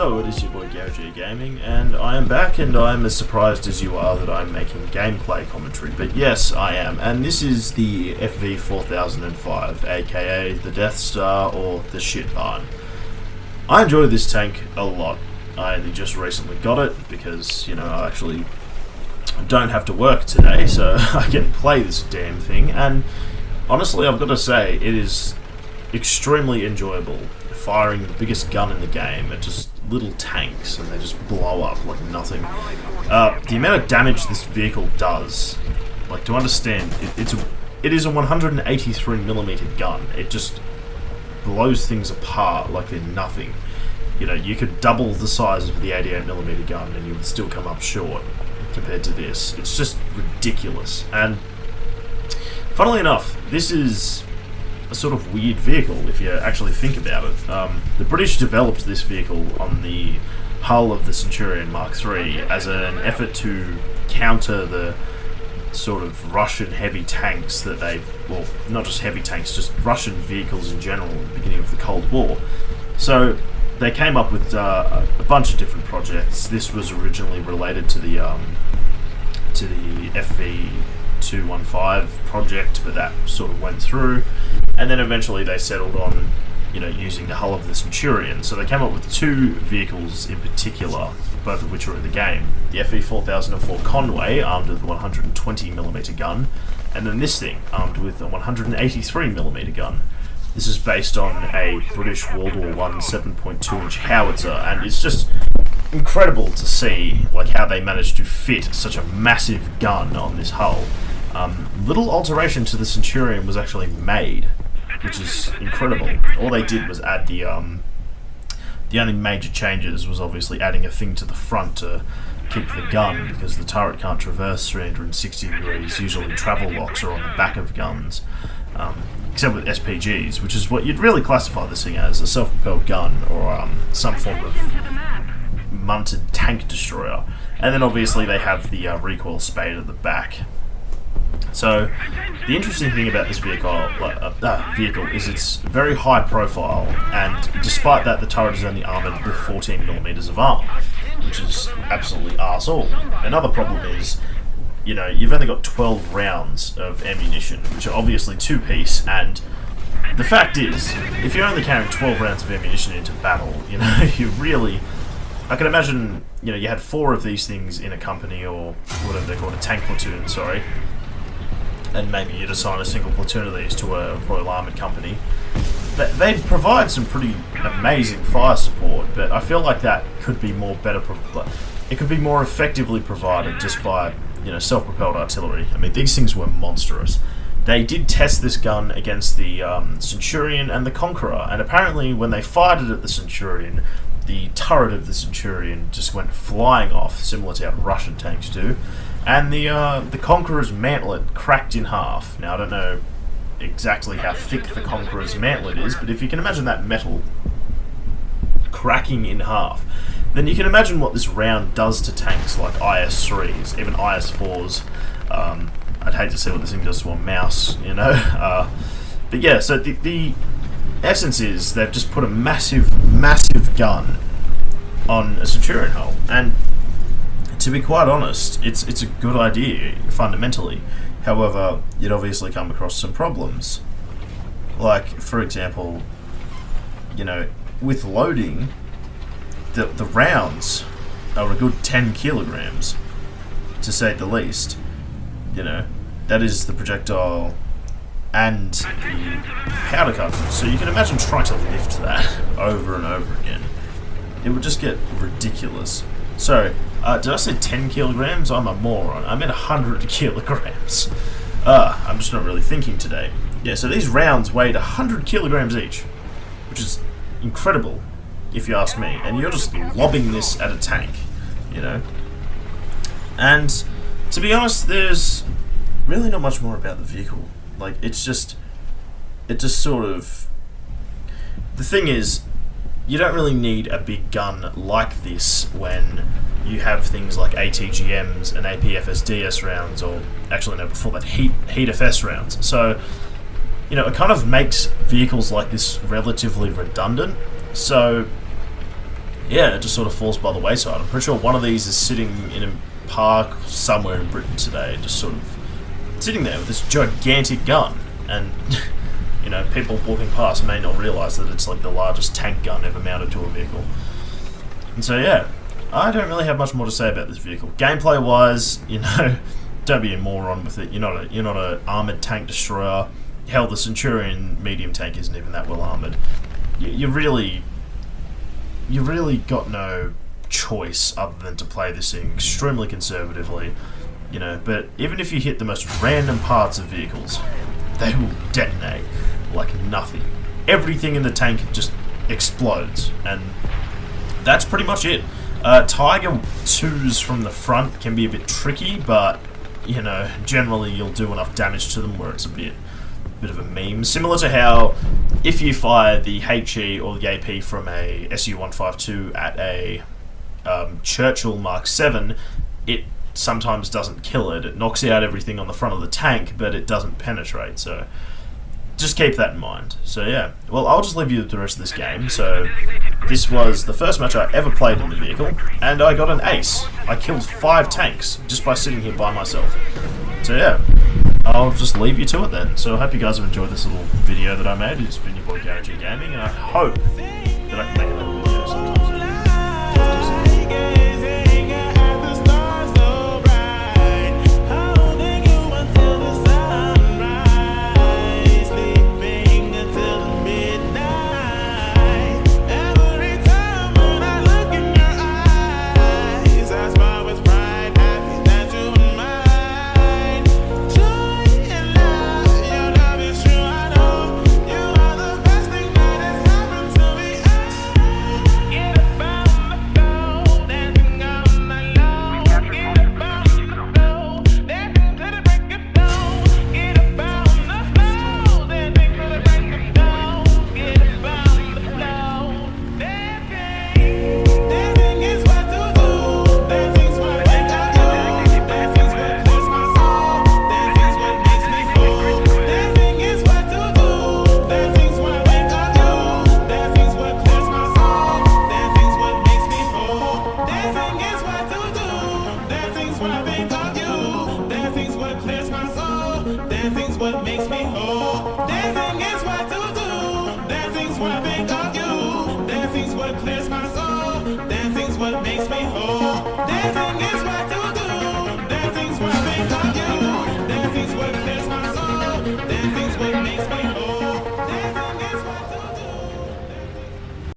So, it is your boy GaryG Gaming, and I am back, and I am as surprised as you are that I'm making gameplay commentary. But yes, I am, and this is the FV4005, aka the Death Star or the Shit Barn. I enjoy this tank a lot. I only just recently got it because, you know, I actually don't have to work today, so I can play this damn thing, and honestly, I've got to say, it is extremely enjoyable firing the biggest gun in the game at just little tanks, and they just blow up like nothing. The amount of damage this vehicle does, like, to understand, it is a 183mm gun. It just blows things apart like they're nothing. You know, you could double the size of the 88mm gun and you would still come up short compared to this. It's just ridiculous. And funnily enough, this is a sort of weird vehicle if you actually think about it. The British developed this vehicle on the hull of the Centurion Mark III as an effort to counter the sort of Russian heavy tanks that they, well, not just heavy tanks, just Russian vehicles in general at the beginning of the Cold War. So they came up with a bunch of different projects. This was originally related to the FV215 project, but that sort of went through. And then eventually they settled on, you know, using the hull of the Centurion. So they came up with two vehicles in particular, both of which are in the game. The FV4004 Conway, armed with a 120mm gun, and then this thing, armed with a 183mm gun. This is based on a British World War I 7.2-inch howitzer, and it's just incredible to see like how they managed to fit such a massive gun on this hull. Little alteration to the Centurion was actually made, which is incredible. All they did was add the only major changes was obviously adding a thing to the front to keep the gun, because the turret can't traverse 360 degrees. Usually travel locks are on the back of guns, except with SPGs, which is what you'd really classify this thing as, a self-propelled gun or some form of munted tank destroyer. And then obviously they have the recoil spade at the back. So the interesting thing about this vehicle is it's very high profile, and despite that the turret is only armoured with 14mm of armour, which is absolutely arse-all. Another problem is, you know, you've only got 12 rounds of ammunition, which are obviously two-piece, and the fact is, if you're only carrying 12 rounds of ammunition into battle, you know, you really... I can imagine, you know, you had 4 of these things in a company, or whatever they're called, a tank platoon, sorry, and maybe you'd assign a single platoon of these to a Royal Armoured Company. They provide some pretty amazing fire support, but I feel like that could be it could be more effectively provided just by, you know, self-propelled artillery. I mean, these things were monstrous. They did test this gun against the Centurion and the Conqueror, and apparently when they fired it at the Centurion, the turret of the Centurion just went flying off, similar to how Russian tanks do, and the Conqueror's mantlet cracked in half. Now, I don't know exactly how thick the Conqueror's mantlet is, but if you can imagine that metal cracking in half, then you can imagine what this round does to tanks like IS-3s, even IS-4s. I'd hate to see what this thing does to a mouse, you know. But yeah, so the essence is they've just put a massive gun on a Centurion hull, and to be quite honest, it's a good idea fundamentally. However, you'd obviously come across some problems. Like, for example, you know, with loading, the rounds are a good 10 kilograms, to say the least. You know, that is the projectile and the powder cartridge. So you can imagine trying to lift that over and over again. It would just get ridiculous. So, did I say 10 kilograms? I'm a moron. I meant 100 kilograms. I'm just not really thinking today. Yeah, so these rounds weighed 100 kilograms each, which is incredible, if you ask me. And you're just lobbing this at a tank, you know? And to be honest, there's really not much more about the vehicle. Like, it just sort of... The thing is, you don't really need a big gun like this when you have things like ATGMs and APFSDS rounds, or actually no, before that, HEAT-FS rounds. So, you know, it kind of makes vehicles like this relatively redundant. So, yeah, it just sort of falls by the wayside. I'm pretty sure one of these is sitting in a park somewhere in Britain today, just sort of sitting there with this gigantic gun, and you know, people walking past may not realise that it's like the largest tank gun ever mounted to a vehicle. And so yeah, I don't really have much more to say about this vehicle. Gameplay wise, you know, don't be a moron with it. You're not a armoured tank destroyer. Hell, the Centurion medium tank isn't even that well armoured. You really got no choice other than to play this thing extremely conservatively, you know. But even if you hit the most random parts of vehicles, they will detonate like nothing. Everything in the tank just explodes, and that's pretty much it. Tiger 2s from the front can be a bit tricky, but you know, generally you'll do enough damage to them where it's a bit of a meme. Similar to how if you fire the HE or the AP from a SU-152 at a Churchill Mark 7, it sometimes doesn't kill it. It knocks out everything on the front of the tank, but it doesn't penetrate, so just keep that in mind. So yeah, well, I'll just leave you with the rest of this game. So this was the first match I ever played in the vehicle, and I got an ace. I killed 5 tanks just by sitting here by myself. So yeah, I'll just leave you to it then. So I hope you guys have enjoyed this little video that I made. It's been your boy Garage Gaming, and I hope that I can make another video sometime soon. Dancing's what makes me whole. Dancing is what to do. Dancing's what I think of you. Dancing's what clears my soul. Dancing's what makes me whole.